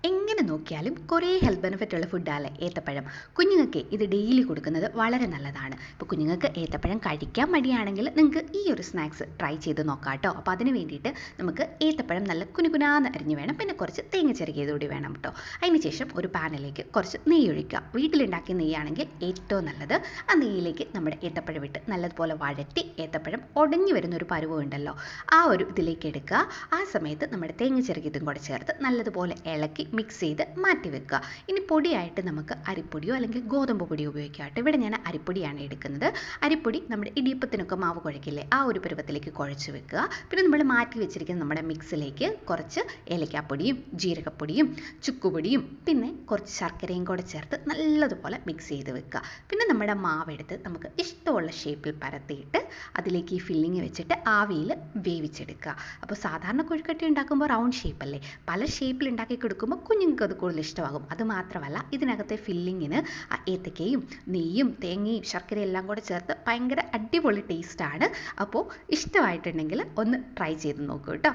എങ്ങനെ നോക്കിയാലും കുറേ ഹെൽത്ത് ബെനിഫിറ്റ് ഉള്ള ഫുഡാണ് ഏത്തപ്പഴം. കുഞ്ഞുങ്ങൾക്ക് ഇത് ഡെയിലി കൊടുക്കുന്നത് വളരെ നല്ലതാണ്. ഇപ്പോൾ കുഞ്ഞുങ്ങൾക്ക് ഏത്തപ്പഴം കഴിക്കാൻ മടിയാണെങ്കിൽ നിങ്ങൾക്ക് ഈ ഒരു സ്നാക്സ് ട്രൈ ചെയ്ത് നോക്കാം കേട്ടോ. അപ്പോൾ അതിന് വേണ്ടിയിട്ട് നമുക്ക് ഏത്തപ്പഴം നല്ല കുനുകുനാന്ന് അരിഞ്ഞ് വേണം, പിന്നെ കുറച്ച് തേങ്ങ ചിരകിയത് കൂടി വേണം കേട്ടോ. അതിന് ശേഷം ഒരു പാനിലേക്ക് കുറച്ച് നെയ്യ് ഒഴിക്കുക. വീട്ടിലുണ്ടാക്കിയ നെയ്യാണെങ്കിൽ ഏറ്റവും നല്ലത്. ആ നെയ്യിലേക്ക് നമ്മുടെ ഏത്തപ്പഴം ഇട്ട് നല്ലതുപോലെ വഴറ്റി ഏത്തപ്പഴം ഉടഞ്ഞു വരുന്ന ഒരു പരുവം ഉണ്ടല്ലോ, ആ ഒരു ഇതിലേക്ക് എടുക്കുക. ആ സമയത്ത് നമ്മുടെ തേങ്ങ ചിരകിയതും കൂടെ ചേർത്ത് നല്ലതുപോലെ ഇളക്കി മിക്സ് ചെയ്ത് മാറ്റി വെക്കുക. ഇനി പൊടിയായിട്ട് നമുക്ക് അരിപ്പൊടിയോ അല്ലെങ്കിൽ ഗോതമ്പ് പൊടിയോ ഉപയോഗിക്കാം കേട്ടോ. ഇവിടെ ഞാൻ അരിപ്പൊടിയാണ് എടുക്കുന്നത്. അരിപ്പൊടി നമ്മുടെ ഇടിയപ്പത്തിനൊക്കെ മാവ് കുഴക്കില്ലേ, ആ ഒരു പരുവത്തിലേക്ക് കുഴച്ച് വെക്കുക. പിന്നെ നമ്മൾ മാറ്റി വെച്ചിരിക്കുന്ന നമ്മുടെ മിക്സിലേക്ക് കുറച്ച് ഏലക്കാപ്പൊടിയും ജീരകപ്പൊടിയും ചുക്കുപൊടിയും പിന്നെ കുറച്ച് ശർക്കരയും കൂടെ ചേർത്ത് നല്ലതുപോലെ മിക്സ് ചെയ്ത് വെക്കുക. പിന്നെ നമ്മുടെ മാവെടുത്ത് നമുക്ക് ഇഷ്ടമുള്ള ഷേപ്പിൽ പരത്തിയിട്ട് അതിലേക്ക് ഈ ഫില്ലിങ് വെച്ചിട്ട് ആവിയിൽ വേവിച്ചെടുക്കുക. അപ്പോൾ സാധാരണ കൊഴുക്കട്ടി ഉണ്ടാക്കുമ്പോൾ റൗണ്ട് ഷേപ്പല്ലേ, പല ഷേപ്പിൽ ഉണ്ടാക്കി കൊടുക്കുമ്പോൾ കുഞ്ഞുങ്ങൾക്ക് അത് കൂടുതൽ ഇഷ്ടമാകും. അതുമാത്രമല്ല ഇതിനകത്തെ ഫില്ലിങ്ങിന് ഏത്തക്കയും നെയ്യും തേങ്ങയും ശർക്കരയും എല്ലാം കൂടെ ചേർത്ത് ഭയങ്കര അടിപൊളി ടേസ്റ്റാണ്. അപ്പോൾ ഇഷ്ടമായിട്ടുണ്ടെങ്കിൽ ഒന്ന് ട്രൈ ചെയ്ത് നോക്കൂ കേട്ടോ.